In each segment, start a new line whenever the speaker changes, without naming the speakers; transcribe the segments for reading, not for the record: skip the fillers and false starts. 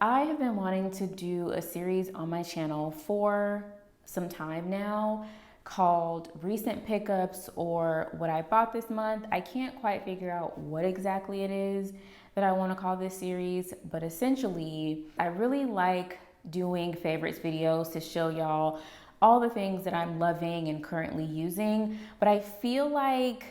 I have been wanting to do a series on my channel for some time now called Recent Pickups or What I Bought This Month. I can't quite figure out what exactly it is that I want to call this series, but essentially, I really like doing favorites videos to show y'all all the things that I'm loving and currently using, but I feel like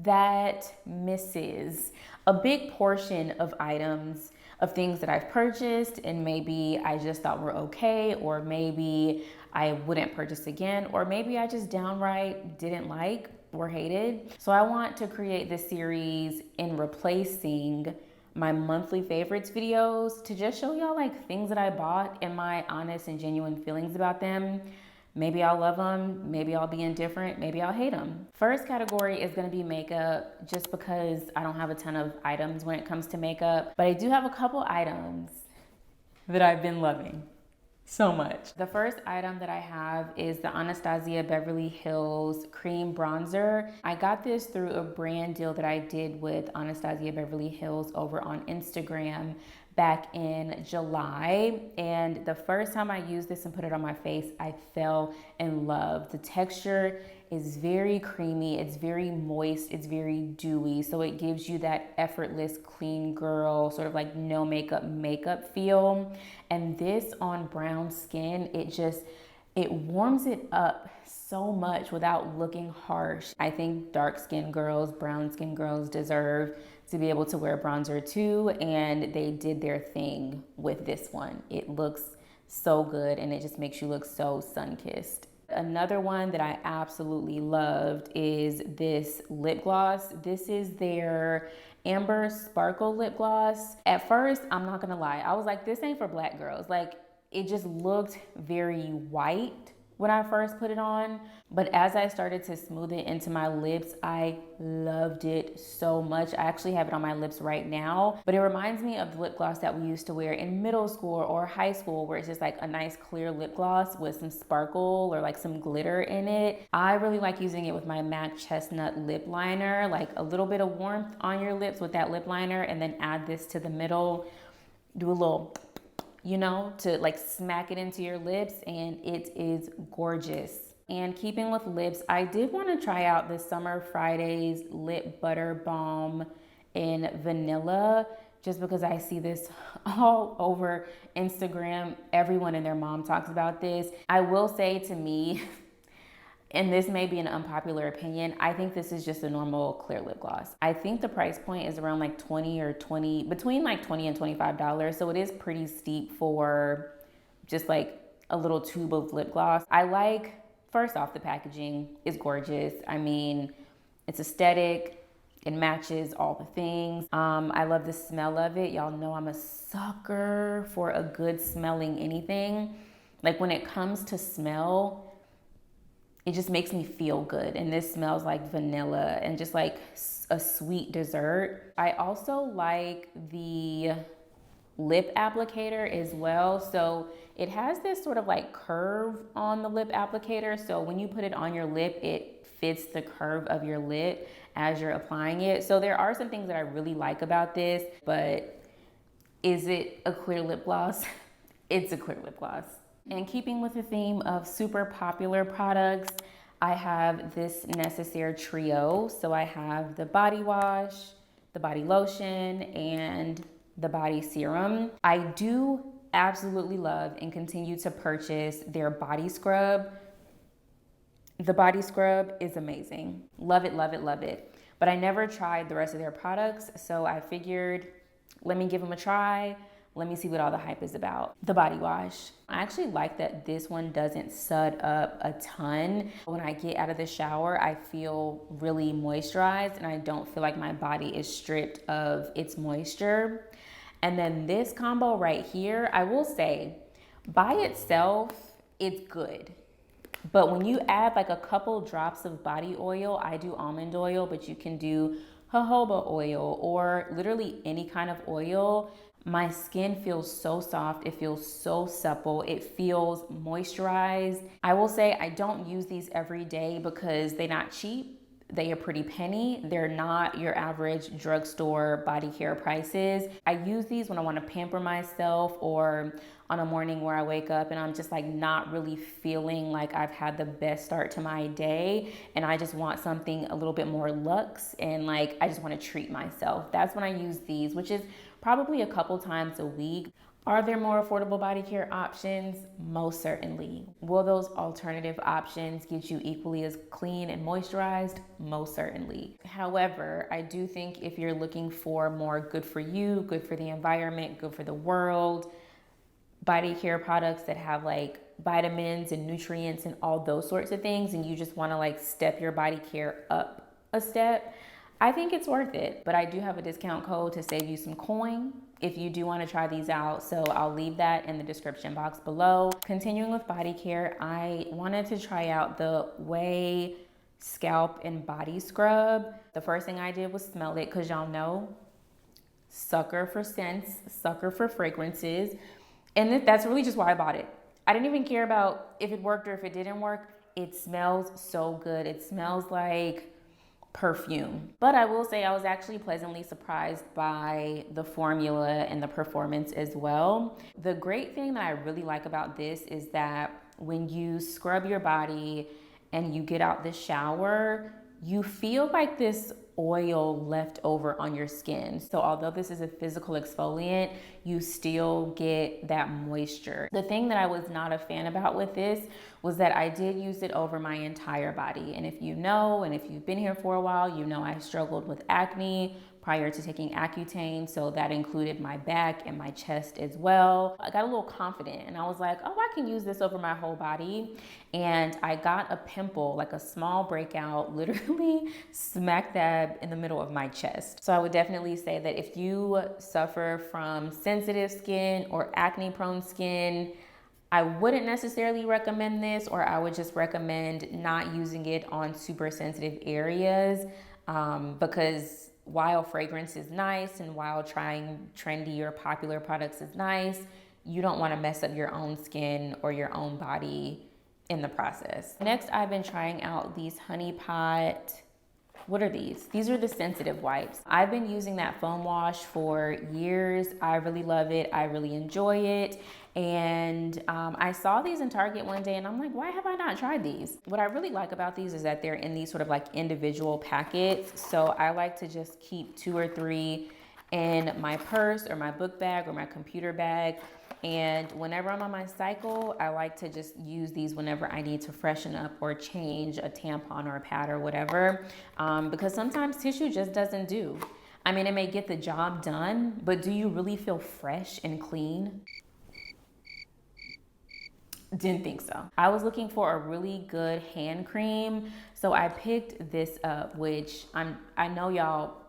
that misses a big portion of items of things that I've purchased and maybe I just thought were okay, or maybe I wouldn't purchase again, or maybe I just downright didn't like or hated. So I want to create this series in replacing my monthly favorites videos to just show y'all like things that I bought and my honest and genuine feelings about them. Maybe I'll love them, maybe I'll be indifferent, maybe I'll hate them. First category is gonna be makeup, just because I don't have a ton of items when it comes to makeup, but I do have a couple items that I've been loving so much. The first item that I have is the Anastasia Beverly Hills Cream Bronzer. I got this through a brand deal that I did with Anastasia Beverly Hills over on Instagram back in July, and the first time I used this and put it on my face, I fell in love. The texture is very creamy, it's very moist, it's very dewy, so it gives you that effortless clean girl, sort of like no makeup feel. And this on brown skin, it warms it up so much without looking harsh. I think dark skinned girls, brown skinned girls deserve to be able to wear bronzer too, and they did their thing with this one. It looks so good and it just makes you look so sun-kissed. Another one that I absolutely loved is this lip gloss. This is their Amber Sparkle lip gloss. At first, I'm not gonna lie, I was like, this ain't for black girls. Like, it just looked very white when I first put it on, but as I started to smooth it into my lips, I loved it so much. I actually have it on my lips right now, but it reminds me of the lip gloss that we used to wear in middle school or high school, where it's just like a nice clear lip gloss with some sparkle or like some glitter in it. I really like using it with my MAC Chestnut lip liner, like a little bit of warmth on your lips with that lip liner, and then add this to the middle, do a little, to like smack it into your lips, and it is gorgeous. And keeping with lips, I did want to try out the Summer Fridays Lip Butter Balm in vanilla, just because I see this all over Instagram. Everyone and their mom talks about this. I will say, to me, and this may be an unpopular opinion, I think this is just a normal clear lip gloss. I think the price point is around like between like $20 and $25. So it is pretty steep for just like a little tube of lip gloss. First off, the packaging is gorgeous. I mean, it's aesthetic. It matches all the things. I love the smell of it. Y'all know I'm a sucker for a good smelling anything. Like, when it comes to smell, it just makes me feel good. And this smells like vanilla and just like a sweet dessert. I also like the lip applicator as well. So it has this sort of like curve on the lip applicator. So when you put it on your lip, it fits the curve of your lip as you're applying it. So there are some things that I really like about this, but is it a clear lip gloss? It's a clear lip gloss. And keeping with the theme of super popular products, I have this necessaire trio. So I have the body wash, the body lotion, and the body serum. I do absolutely love and continue to purchase their body scrub. The body scrub is amazing. Love it, love it, love it. But I never tried the rest of their products, so I figured, let me give them a try. Let me see what all the hype is about. The body wash. I actually like that this one doesn't sud up a ton. When I get out of the shower, I feel really moisturized and I don't feel like my body is stripped of its moisture. And then this combo right here, I will say, by itself, it's good. But when you add like a couple drops of body oil, I do almond oil, but you can do jojoba oil or literally any kind of oil. My skin feels so soft, it feels so supple, it feels moisturized. I will say I don't use these every day because they're not cheap. They are pretty penny. They're not your average drugstore body care prices. I use these when I want to pamper myself, or on a morning where I wake up and I'm just like not really feeling like I've had the best start to my day, and I just want something a little bit more luxe, and like I just want to treat myself. That's when I use these, which is probably a couple times a week. Are there more affordable body care options? Most certainly. Will those alternative options get you equally as clean and moisturized? Most certainly. However, I do think if you're looking for more good for you, good for the environment, good for the world, body care products that have like vitamins and nutrients and all those sorts of things, and you just want to like step your body care up a step, I think it's worth it. But I do have a discount code to save you some coin if you do want to try these out, so I'll leave that in the description box below. Continuing with body care, I wanted to try out the Way Scalp and Body Scrub. The first thing I did was smell it, because y'all know, sucker for scents, sucker for fragrances. And that's really just why I bought it. I didn't even care about if it worked or if it didn't work. It smells so good. It smells like perfume. But I will say I was actually pleasantly surprised by the formula and the performance as well. The great thing that I really like about this is that when you scrub your body and you get out the shower, you feel like this oil left over on your skin. So although this is a physical exfoliant, you still get that moisture. The thing that I was not a fan about with this was that I did use it over my entire body. And if you know, and if you've been here for a while, you know I struggled with acne prior to taking Accutane, so that included my back and my chest as well. I got a little confident and I was like, oh, I can use this over my whole body. And I got a pimple, like a small breakout, literally smack dab in the middle of my chest. So I would definitely say that if you suffer from sensitive skin or acne prone skin, I wouldn't necessarily recommend this, or I would just recommend not using it on super sensitive areas, because while fragrance is nice and while trying trendy or popular products is nice, you don't want to mess up your own skin or your own body in the process. Next, I've been trying out these Honey Pot. What are these? These are the sensitive wipes. I've been using that foam wash for years. I really love it. I really enjoy it. And I saw these in Target one day and I'm like, why have I not tried these? What I really like about these is that they're in these sort of like individual packets. So I like to just keep 2 or 3 in my purse or my book bag or my computer bag. And whenever I'm on my cycle, I like to just use these whenever I need to freshen up or change a tampon or a pad or whatever, because sometimes tissue just doesn't do. I mean, it may get the job done, but do you really feel fresh and clean? Didn't think so. I was looking for a really good hand cream, so I picked this up, which I know y'all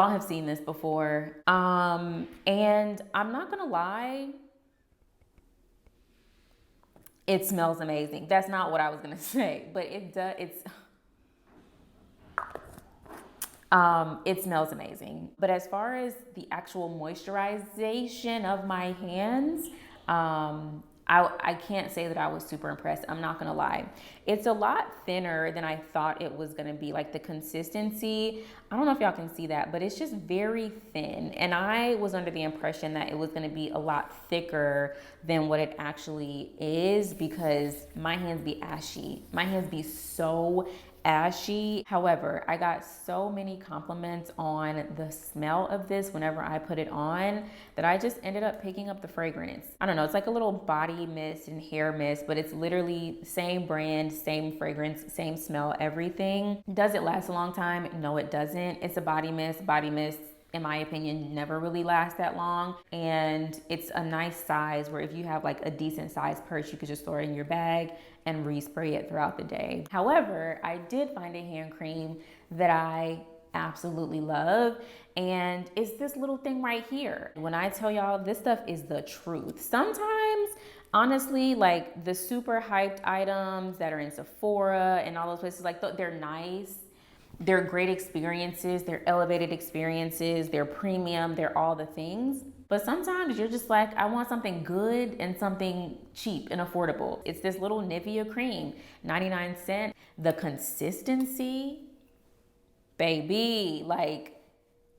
have seen this before. And I'm not gonna lie, it smells amazing. That's not what I was gonna say, but it smells amazing. But as far as the actual moisturization of my hands, I can't say that I was super impressed. I'm not gonna lie. It's a lot thinner than I thought it was gonna be. Like the consistency, I don't know if y'all can see that, but it's just very thin. And I was under the impression that it was gonna be a lot thicker than what it actually is, because my hands be ashy. My hands be so ashy. However, I got so many compliments on the smell of this whenever I put it on that I just ended up picking up the fragrance. I don't know, it's like a little body mist and hair mist, but it's literally same brand, same fragrance, same smell, everything. Does it last a long time? No, it doesn't. It's a body mist. Body mist, in my opinion, never really lasts that long. And it's a nice size where if you have like a decent sized purse, you could just throw it in your bag and respray it throughout the day. However, I did find a hand cream that I absolutely love, and it's this little thing right here. When I tell y'all, this stuff is the truth. Sometimes, honestly, like the super hyped items that are in Sephora and all those places, like they're nice. They're great experiences, they're elevated experiences, they're premium, they're all the things. But sometimes you're just like, I want something good and something cheap and affordable. It's this little Nivea cream, 99 cents. The consistency, baby, like,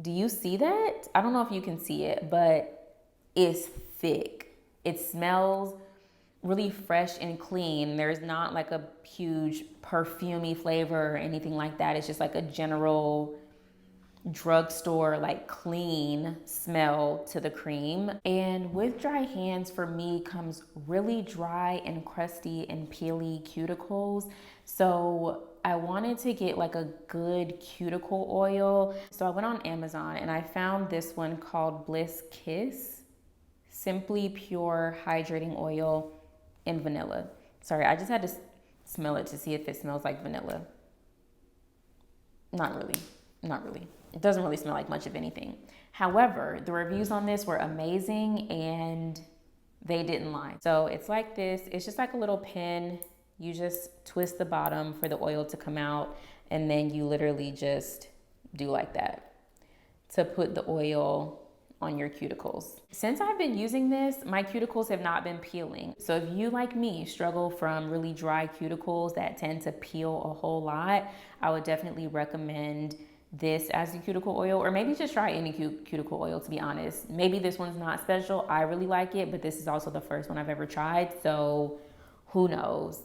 do you see that? I don't know if you can see it, but it's thick. It smells really fresh and clean. There's not like a huge perfumey flavor or anything like that. It's just like a general drugstore, like clean smell to the cream. And with dry hands, for me, comes really dry and crusty and peely cuticles. So I wanted to get like a good cuticle oil. So I went on Amazon and I found this one called Bliss Kiss Simply Pure Hydrating Oil in vanilla. Sorry, I just had to smell it to see if it smells like vanilla. Not really. It doesn't really smell like much of anything. However, the reviews on this were amazing and they didn't lie. So it's like this. It's just like a little pin. You just twist the bottom for the oil to come out, and then you literally just do like that to put the oil on your cuticles. Since I've been using this, my cuticles have not been peeling. So if you, like me, struggle from really dry cuticles that tend to peel a whole lot, I would definitely recommend this as a cuticle oil, or maybe just try any cuticle oil, to be honest. Maybe this one's not special. I really like it, but this is also the first one I've ever tried, so who knows?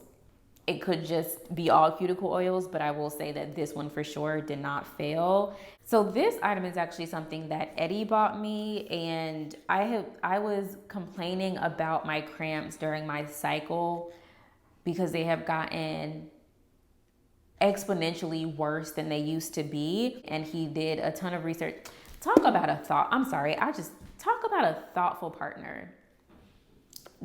It could just be all cuticle oils, but I will say that this one for sure did not fail. So this item is actually something that Eddie bought me, and I was complaining about my cramps during my cycle because they have gotten exponentially worse than they used to be. And he did a ton of research. Talk about a thoughtful partner.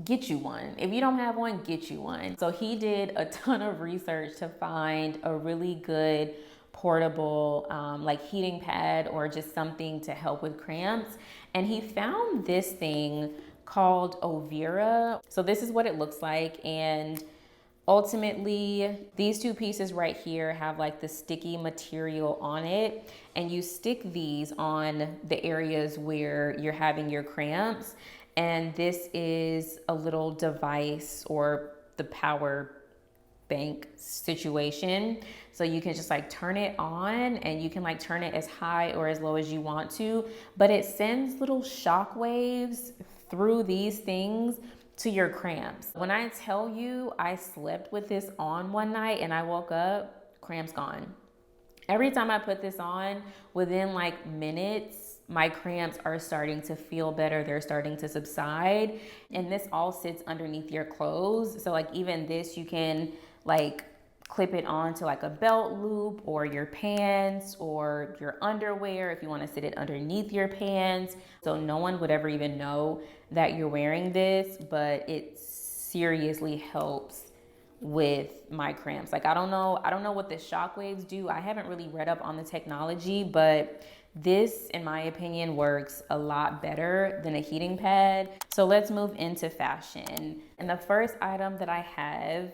Get you one. If you don't have one, get you one. So he did a ton of research to find a really good portable like heating pad or just something to help with cramps. And he found this thing called Overa. So this is what it looks like. And ultimately, these two pieces right here have like the sticky material on it, and you stick these on the areas where you're having your cramps. And this is a little device or the power bank situation. So you can just like turn it on, and you can like turn it as high or as low as you want to, but it sends little shock waves through these things to your cramps. When I tell you I slept with this on one night and I woke up, cramps gone. Every time I put this on, within like minutes, my cramps are starting to feel better. They're starting to subside. And this all sits underneath your clothes. So like even this, you can like clip it onto like a belt loop or your pants or your underwear if you want to sit it underneath your pants. So no one would ever even know that you're wearing this, but it seriously helps with my cramps. Like I don't know what the shock waves do. I haven't really read up on the technology, but this, in my opinion, works a lot better than a heating pad. So let's move into fashion. And the first item that I have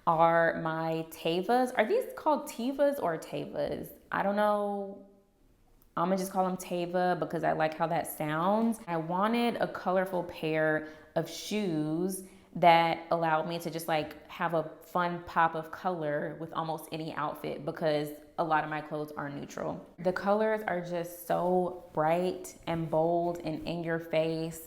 are my Tevas. Are these called Tevas or Tevas? I don't know. I'm gonna just call them Teva because I like how that sounds. I wanted a colorful pair of shoes that allowed me to just like have a fun pop of color with almost any outfit because a lot of my clothes are neutral. The colors are just so bright and bold and in your face,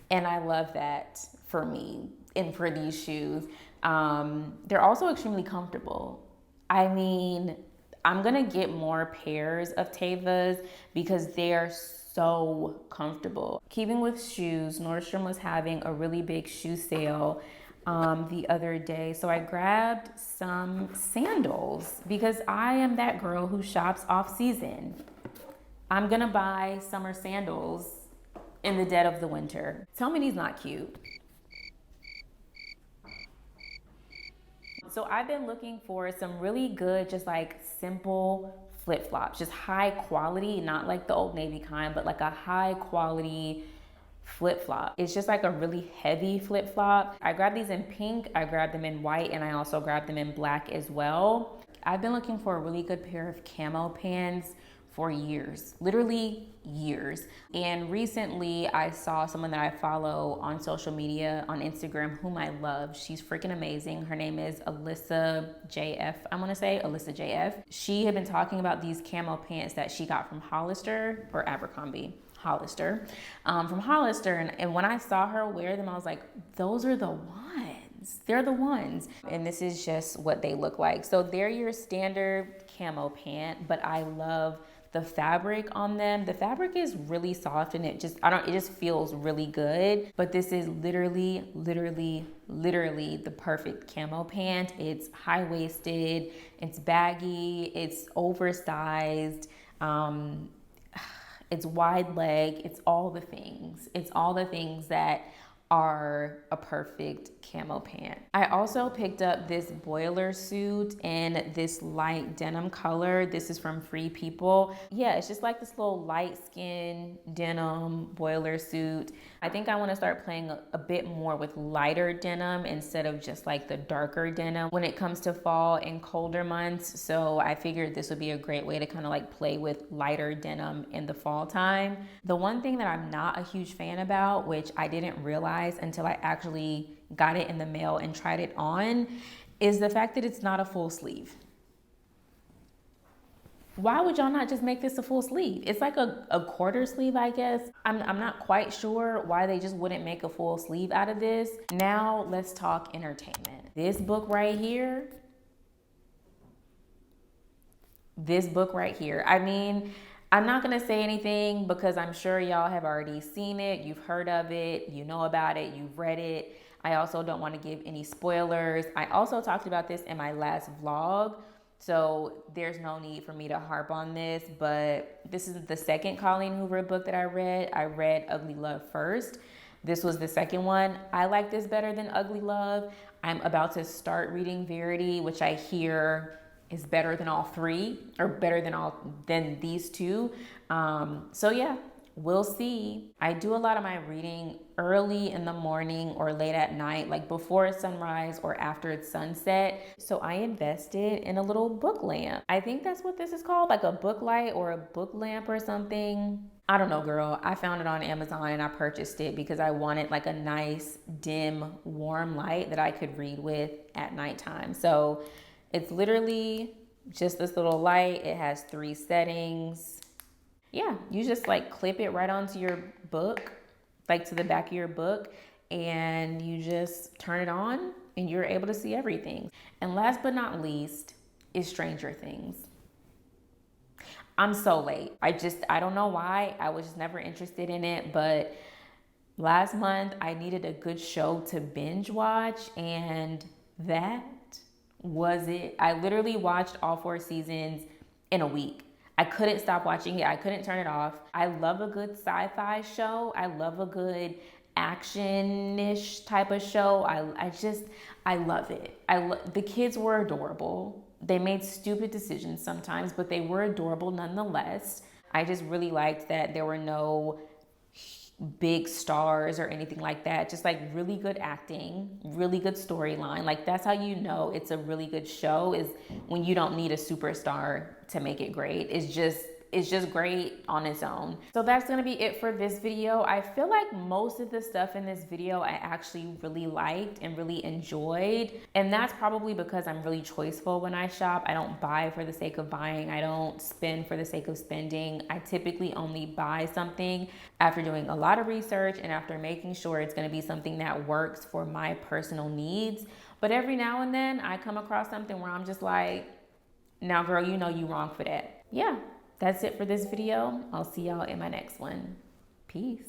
and I love that for me and for these shoes. They're also extremely comfortable. I mean, I'm gonna get more pairs of Tevas because they are so comfortable. Keeping with shoes, Nordstrom was having a really big shoe sale the other day. So I grabbed some sandals because I am that girl who shops off season. I'm gonna buy summer sandals in the dead of the winter. Tell me these not cute. So I've been looking for some really good, just like simple flip-flops, just high quality, not like the Old Navy kind, but like a high quality flip-flop. It's just like a really heavy flip-flop. I grabbed these in pink, I grabbed them in white, and I also grabbed them in black as well. I've been looking for a really good pair of camo pants for years, literally years. And recently I saw someone that I follow on social media, on Instagram, whom I love. She's freaking amazing. Her name is Alyssa JF, I wanna say, Alyssa JF. She had been talking about these camo pants that she got from Hollister or Abercrombie. Hollister, from Hollister. And when I saw her wear them, I was like, those are the ones. They're the ones. And this is just what they look like. So they're your standard camo pant, but I love the fabric on them. The fabric is really soft and it just feels really good. But this is literally the perfect camo pant. It's high-waisted, it's baggy, it's oversized, it's wide leg, it's all the things. It's all the things that are a perfect camo pant. I also picked up this boiler suit in this light denim color. This is from Free People. Yeah, it's just like this little light skin denim boiler suit. I think I want to start playing a bit more with lighter denim instead of just like the darker denim when it comes to fall and colder months. So I figured this would be a great way to kind of like play with lighter denim in the fall time. The one thing that I'm not a huge fan about, which I didn't realize until I actually got it in the mail and tried it on, is the fact that it's not a full sleeve. Why would y'all not just make this a full sleeve? It's like a quarter sleeve, I guess. I'm not quite sure why they just wouldn't make a full sleeve out of this. Now let's talk entertainment. This book right here, I mean, I'm not gonna say anything because I'm sure y'all have already seen it, you've heard of it, you know about it, you've read it. I also don't want to give any spoilers. I also talked about this in my last vlog, so there's no need for me to harp on this, but this is the second Colleen Hoover book that I read. I read Ugly Love first. This was the second one. I like this better than Ugly Love. I'm about to start reading Verity, which I hear is better than all three, or better than these two. So yeah, we'll see. I do a lot of my reading early in the morning or late at night, like before sunrise or after it's sunset. So I invested in a little book lamp. I think that's what this is called, like a book light or a book lamp or something. I don't know, girl. I found it on Amazon and I purchased it because I wanted like a nice, dim, warm light that I could read with at nighttime. So it's literally just this little light. It has 3 settings. Yeah, you just like clip it right onto your book, like to the back of your book, and you just turn it on and you're able to see everything. And last but not least is Stranger Things. I'm so late. I don't know why. I was just never interested in it, but last month I needed a good show to binge watch, and that was it. I literally watched all 4 seasons in a week. I couldn't stop watching it. I couldn't turn it off. I love a good sci-fi show. I love a good action-ish type of show. I love it. The kids were adorable. They made stupid decisions sometimes, but they were adorable nonetheless. I just really liked that there were no big stars or anything like that. Just like really good acting, really good storyline. Like that's how you know it's a really good show, is when you don't need a superstar to make it great. It's just great on its own. So that's gonna be it for this video. I feel like most of the stuff in this video I actually really liked and really enjoyed. And that's probably because I'm really choiceful when I shop. I don't buy for the sake of buying. I don't spend for the sake of spending. I typically only buy something after doing a lot of research and after making sure it's gonna be something that works for my personal needs. But every now and then I come across something where I'm just like, now girl, you know you wrong for that. Yeah. That's it for this video. I'll see y'all in my next one. Peace.